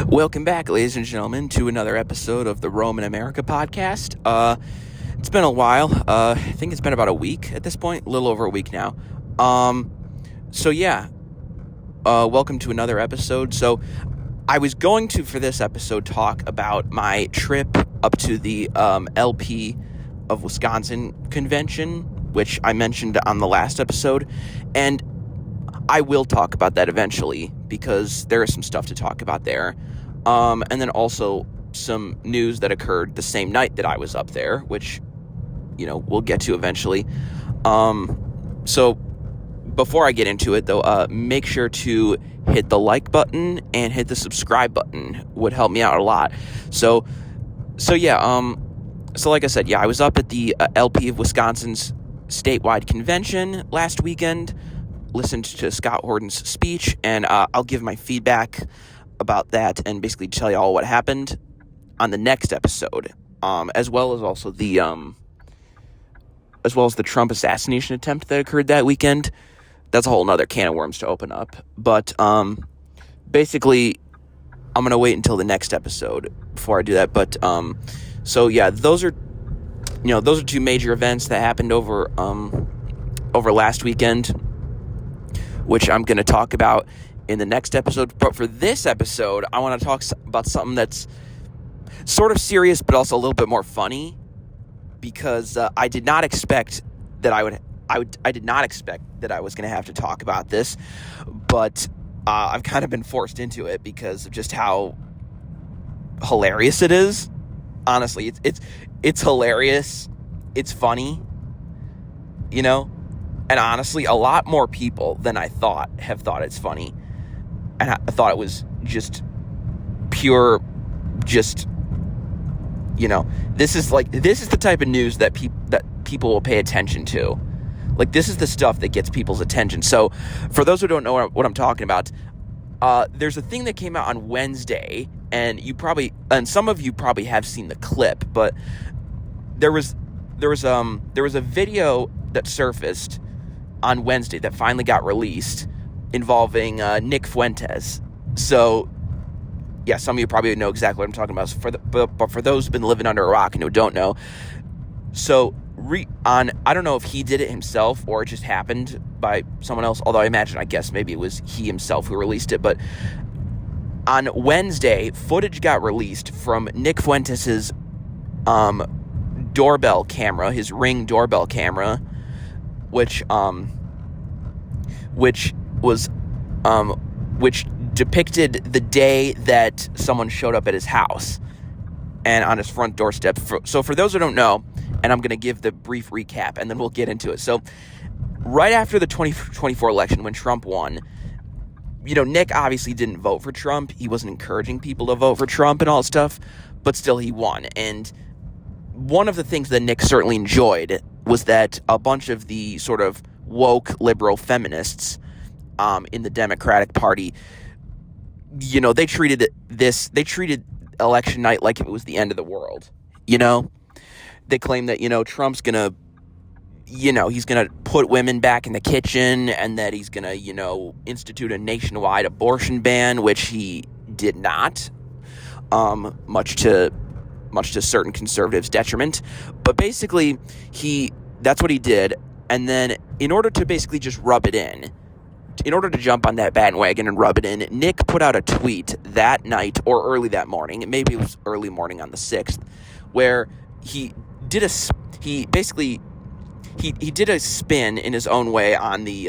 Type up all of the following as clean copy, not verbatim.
Welcome back, ladies and gentlemen, to another episode of the Rome in America podcast. It's been a while. I think it's been about a week at this point, a little over a week now. Welcome to another episode. So, I was going to, for this episode, talk about my trip up to the LP of Wisconsin convention, which I mentioned on the last episode, and I will talk about that eventually, because there is some stuff to talk about there. And then also some news that occurred the same night that I was up there, which, we'll get to eventually. So before I get into it, though, make sure to hit the like button and hit the subscribe button. Would help me out a lot. So like I said, I was up at the LP of Wisconsin's statewide convention last weekend. Listened to Scott Horton's speech, and I'll give my feedback about that and basically tell you all what happened on the next episode, as well as also the Trump assassination attempt that occurred that weekend. That's a whole nother can of worms to open up. But basically, I'm gonna wait until the next episode before I do that. But those are two major events that happened over last weekend, which I'm going to talk about in the next episode. But for this episode, I want to talk about something that's sort of serious, but also a little bit more funny, because I did not expect that I was going to have to talk about this, but I've kind of been forced into it because of just how hilarious it is. Honestly, it's hilarious. It's funny, And honestly, a lot more people than I thought have thought it's funny. And I thought it was just pure, this is the type of news that people will pay attention to. Like, this is the stuff that gets people's attention. So, for those who don't know what I'm talking about, there's a thing that came out on Wednesday, and some of you probably have seen the clip, but there was a video that surfaced on Wednesday that finally got released involving Nick Fuentes. So, some of you probably know exactly what I'm talking about. But for those who've been living under a rock and who don't know, so I don't know if he did it himself or it just happened by someone else, although I guess maybe it was he himself who released it. But on Wednesday, footage got released from Nick Fuentes' doorbell camera, his Ring doorbell camera, which depicted the day that someone showed up at his house and on his front doorstep. So for those who don't know, and I'm going to give the brief recap and then we'll get into it. So right after the 2024 election, when Trump won, Nick obviously didn't vote for Trump. He wasn't encouraging people to vote for Trump and all that stuff, but still he won. And one of the things that Nick certainly enjoyed was that a bunch of the sort of woke liberal feminists in the Democratic Party, they treated election night like it was the end of the world. They claim that, Trump's gonna, he's gonna put women back in the kitchen, and that he's gonna, institute a nationwide abortion ban, which he did not, much to certain conservatives' detriment. But basically, that's what he did. And then, in order to basically just rub it in order to jump on that bandwagon and rub it in, Nick put out a tweet that night or early that morning, maybe it was early morning on the 6th, where he did a spin in his own way on the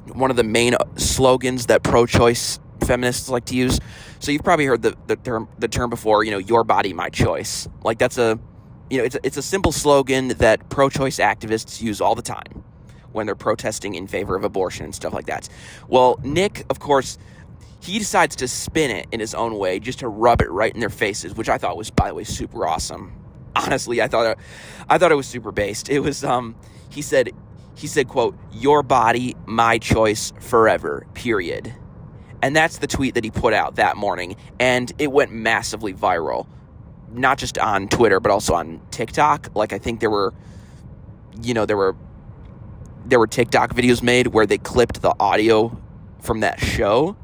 one of the main slogans that pro-choice feminists like to use. So you've probably heard the term before, your body, my choice. Like, that's it's a simple slogan that pro-choice activists use all the time when they're protesting in favor of abortion and stuff like that. Well, Nick, of course, he decides to spin it in his own way just to rub it right in their faces, which I thought was, by the way, super awesome. Honestly, I thought it was super based. It was he said, quote, "Your body, my choice, forever, period." And that's the tweet that he put out that morning, and it went massively viral. Not just on Twitter, but also on TikTok. Like, I think there were TikTok videos made where they clipped the audio from that show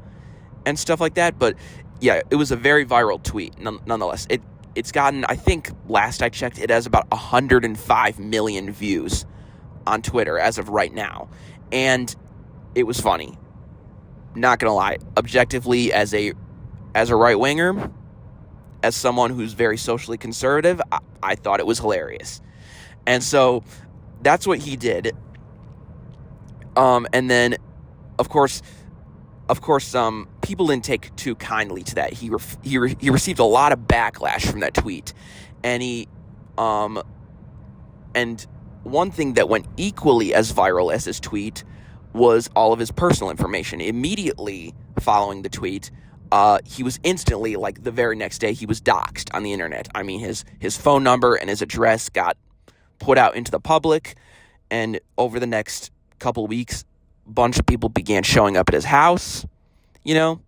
and stuff like that. But yeah, it was a very viral tweet. Nonetheless, it's gotten, I think last I checked, it has about 105 million views on Twitter as of right now, and it was funny. Not gonna lie, objectively, as a right winger, as someone who's very socially conservative, I thought it was hilarious, and so that's what he did. And then, of course, people didn't take too kindly to that. He received a lot of backlash from that tweet, and and one thing that went equally as viral as his tweet was all of his personal information. Immediately following the tweet, he was instantly, like the very next day, he was doxxed on the internet. I mean, his phone number and his address got put out into the public, and over the next couple of weeks, a bunch of people began showing up at his house, and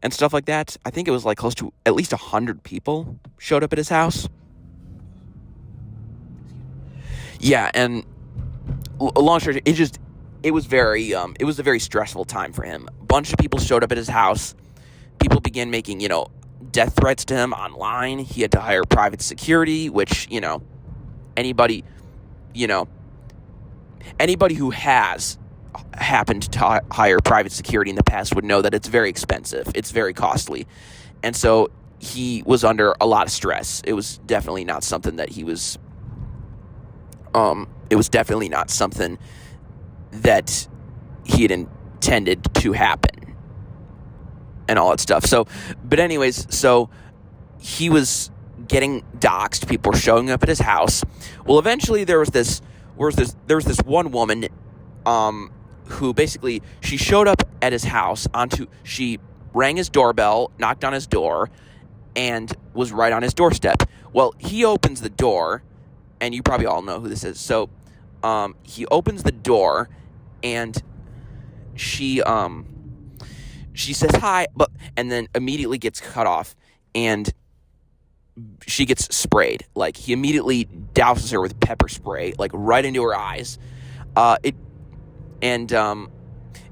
stuff like that. I think it was like close to at least 100 people showed up at his house. Yeah, and long story short, it was a very stressful time for him. A bunch of people showed up at his house. People began making, death threats to him online. He had to hire private security, which, anybody who has happened to hire private security in the past would know that it's very expensive. It's very costly. And so he was under a lot of stress. It was definitely not something that he was that he had intended to happen and all that stuff. So, but anyways, so he was getting doxxed. People were showing up at his house. Well, eventually there was this one woman, who basically, she showed up at his house she rang his doorbell, knocked on his door, and was right on his doorstep. Well, he opens the door, and you probably all know who this is. So, he opens the door, and she says hi, and then immediately gets cut off, and she gets sprayed. Like, he immediately douses her with pepper spray, like right into her eyes.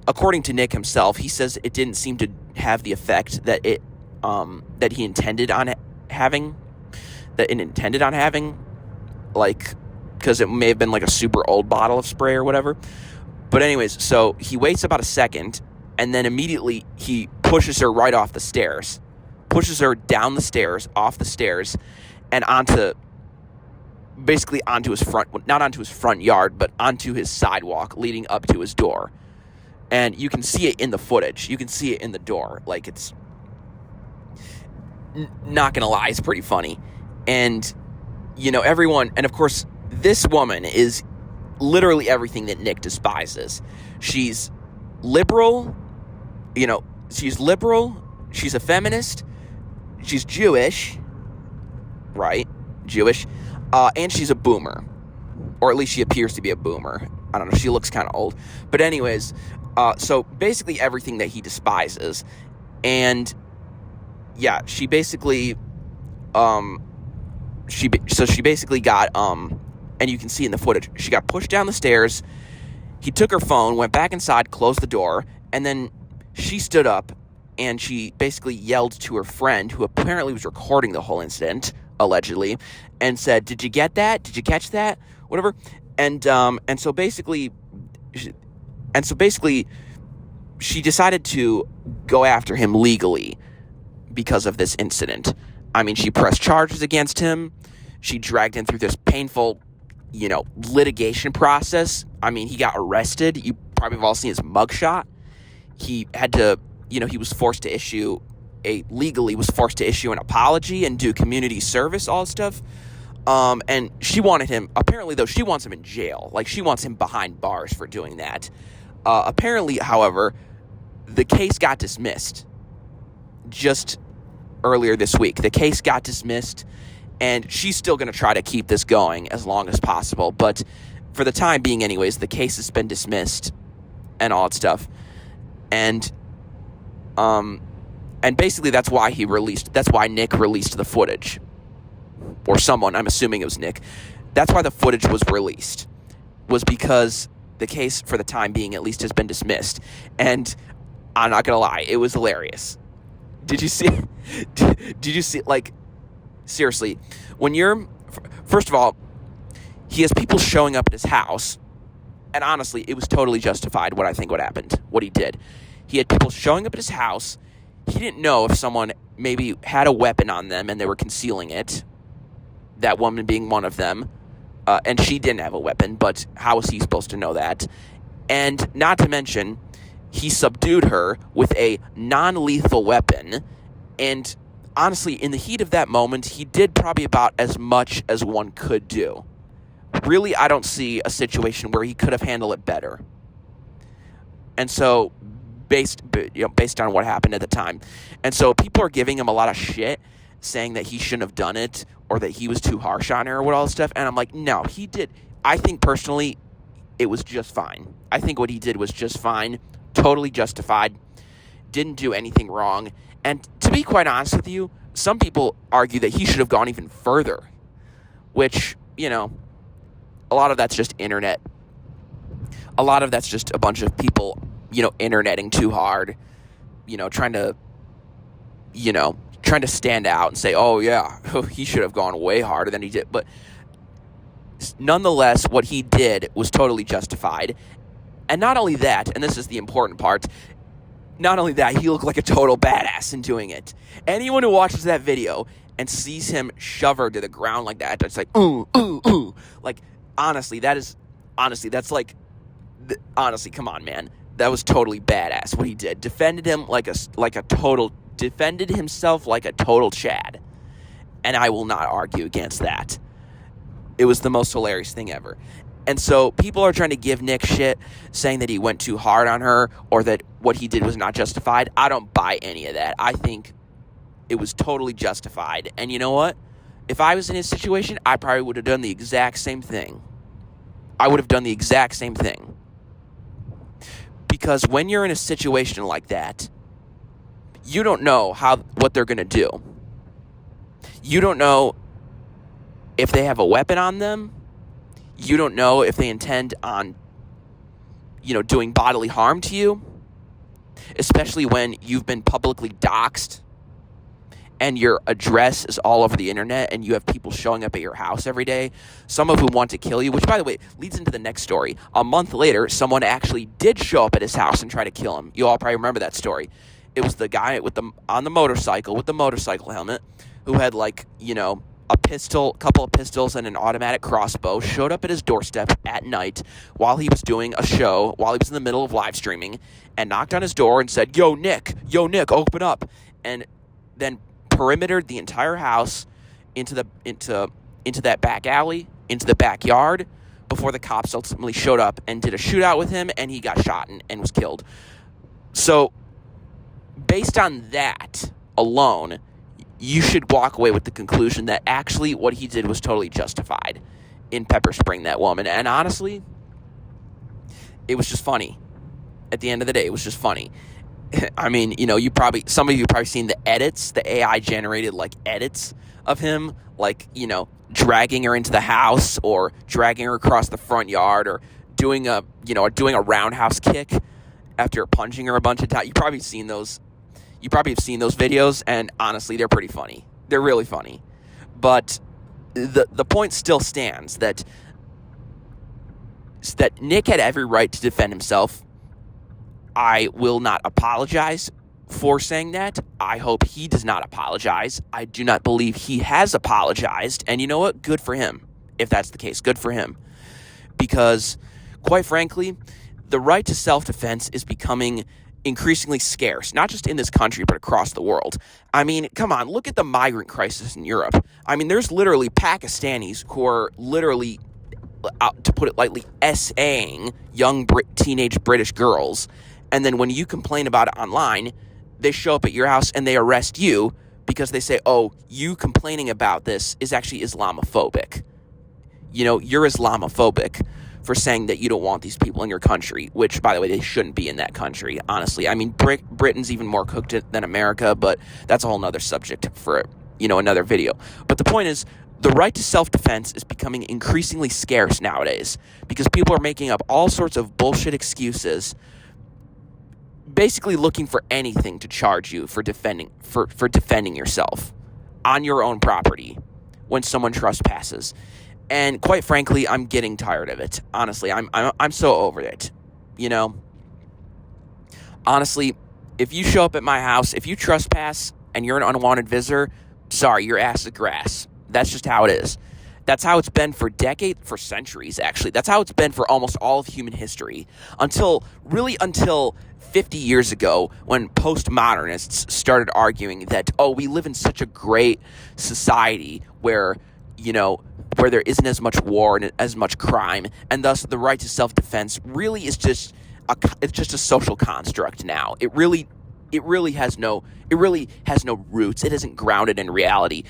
According to Nick himself, he says it didn't seem to have the effect that he intended on having. Like, because it may have been like a super old bottle of spray or whatever. But anyways, so he waits about a second, and then immediately he pushes her right off the stairs. Pushes her down the stairs, off the stairs, and onto his not onto his front yard, but onto his sidewalk leading up to his door. And you can see it in the footage. You can see it in the door. Like, it's not gonna lie, it's pretty funny. And, everyone, and of course, this woman is literally everything that Nick despises. She's liberal, she's a feminist, she's Jewish, right? Jewish, and she's a boomer, or at least she appears to be a boomer. I don't know, she looks kind of old. But anyways, so basically everything that he despises. And yeah, she basically got, and you can see in the footage, she got pushed down the stairs. He took her phone, went back inside, closed the door, and then she stood up and she basically yelled to her friend, who apparently was recording the whole incident, allegedly, and said, "Did you get that? Did you catch that? Whatever." And so basically, she decided to go after him legally because of this incident. I mean, she pressed charges against him. She dragged him through this painful, litigation process. I mean, he got arrested. You probably have all seen his mugshot. He had to, he was forced to issue an apology and do community service, all that stuff. And she wanted him, apparently though, she wants him in jail. Like, she wants him behind bars for doing that. Apparently, however, the case got dismissed just earlier this week. The case got dismissed, and she's still going to try to keep this going as long as possible. But for the time being, anyways, the case has been dismissed and all that stuff. And basically that's why Nick released the footage. Or someone, I'm assuming it was Nick. That's why the footage was released. Was because the case, for the time being at least, has been dismissed. And I'm not going to lie, it was hilarious. did you see? Did you see? Like, seriously, when you're, first of all, he has people showing up at his house, and honestly, it was totally justified. What happened, what he did. He had people showing up at his house. He didn't know if someone maybe had a weapon on them and they were concealing it. That woman being one of them. And she didn't have a weapon, but how was he supposed to know that? And not to mention, he subdued her with a non-lethal weapon. And honestly, in the heat of that moment, he did probably about as much as one could do. Really, I don't see a situation where he could have handled it better. And so, based on what happened at the time. And so, people are giving him a lot of shit, saying that he shouldn't have done it, or that he was too harsh on her, or all this stuff. And I'm like, no, he did. I think, personally, it was just fine. I think what he did was just fine. Totally justified. Didn't do anything wrong. And to be quite honest with you, some people argue that he should have gone even further. Which, a lot of that's just internet. A lot of that's just a bunch of people, interneting too hard. Trying to stand out and say, oh, yeah, he should have gone way harder than he did. But nonetheless, what he did was totally justified. And not only that, and this is the important part, not only that, he looked like a total badass in doing it. Anyone who watches that video and sees him shove her to the ground like that, it's like, ooh, ooh, ooh. Like, honestly, that's like, honestly, come on, man. That was totally badass what he did. Defended himself like a total Chad. And I will not argue against that. It was the most hilarious thing ever. And so people are trying to give Nick shit, saying that he went too hard on her, or that what he did was not justified. I don't buy any of that. I think it was totally justified. And you know what? If I was in his situation, I probably would have done the exact same thing. I would have done the exact same thing. Because when you're in a situation like that, you don't know what they're going to do. You don't know if they have a weapon on them. You don't know if they intend on, doing bodily harm to you. Especially when you've been publicly doxxed and your address is all over the internet and you have people showing up at your house every day, some of whom want to kill you, which, by the way, leads into the next story. A month later, someone actually did show up at his house and try to kill him. You all probably remember that story. It was the guy on the motorcycle with the motorcycle helmet who had, a couple of pistols, and an automatic crossbow, showed up at his doorstep at night while he was doing a show, while he was in the middle of live streaming, and knocked on his door and said, Yo, Nick, open up. And then perimetered the entire house into that back alley, into the backyard, before the cops ultimately showed up and did a shootout with him, and he got shot and was killed. So, based on that alone, you should walk away with the conclusion that actually what he did was totally justified in pepper spraying that woman. And honestly, it was just funny. At the end of the day, it was just funny. I mean, some of you probably seen the edits, the AI generated edits of him, dragging her into the house or dragging her across the front yard or doing a roundhouse kick after punching her a bunch of times. You probably have seen those videos, and honestly, they're pretty funny. They're really funny. But the point still stands that Nick had every right to defend himself. I will not apologize for saying that. I hope he does not apologize. I do not believe he has apologized. And you know what? Good for him, if that's the case. Good for him. Because, quite frankly, the right to self-defense is becoming increasingly scarce, not just in this country, but across the world. I mean, come on, look at the migrant crisis in Europe. I mean, there's literally Pakistanis who are literally, to put it lightly, SAing young teenage British girls. And then when you complain about it online, they show up at your house and they arrest you because they say, oh, you complaining about this is actually Islamophobic. You're Islamophobic for saying that you don't want these people in your country, which, by the way, they shouldn't be in that country, honestly. I mean, Britain's even more cooked than America, but that's a whole nother subject for, another video. But the point is, the right to self-defense is becoming increasingly scarce nowadays because people are making up all sorts of bullshit excuses basically looking for anything to charge you for defending yourself on your own property when someone trespasses. And quite frankly, I'm getting tired of it. Honestly, I'm so over it. You know, honestly, if you show up at my house, if you trespass and you're an unwanted visitor, sorry, your ass is grass. That's just how it is. That's how it's been for for centuries, actually. That's how it's been for almost all of human history. Until 50 years ago, when postmodernists started arguing that, oh, we live in such a great society where, where there isn't as much war and as much crime, and thus the right to self-defense really is just a social construct now. It really has no roots. It isn't grounded in reality.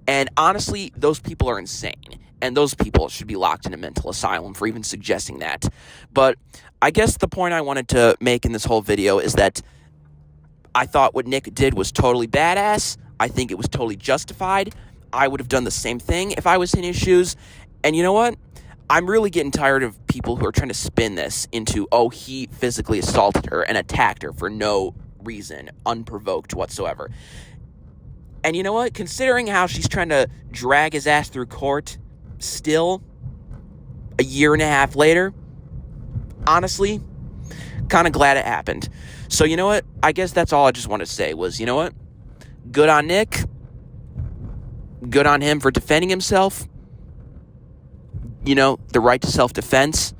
And honestly, those people are insane. And those people should be locked in a mental asylum for even suggesting that. But I guess the point I wanted to make in this whole video is that I thought what Nick did was totally badass. I think it was totally justified. I would have done the same thing if I was in his shoes. And you know what? I'm really getting tired of people who are trying to spin this into, oh, he physically assaulted her and attacked her for no reason, unprovoked whatsoever. And you know what? Considering how she's trying to drag his ass through court still, a year and a half later, honestly, kind of glad it happened. So you know what? I guess that's all I just wanted to say was, you know what? Good on Nick. Good on him for defending himself. The right to self-defense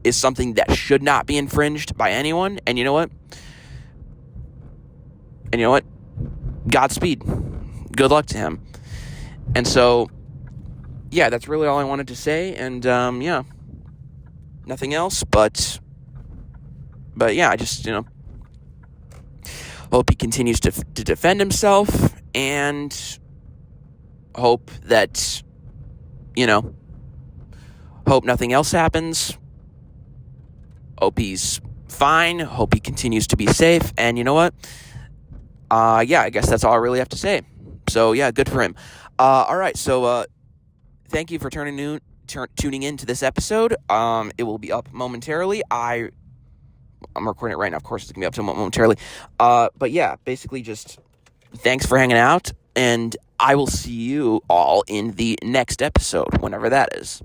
is something that should not be infringed by anyone. And you know what? Godspeed. Good luck to him. And so, yeah, that's really all I wanted to say. And, yeah, nothing else. But yeah, I just, hope he continues to defend himself, and hope that, hope nothing else happens. Hope he's fine. Hope he continues to be safe. And you know what? Yeah, I guess that's all I really have to say. So, yeah, good for him. All right, so thank you for tuning in to this episode. It will be up momentarily. I'm recording it right now. Of course, it's going to be up momentarily. But, yeah, basically just thanks for hanging out, and I will see you all in the next episode, whenever that is.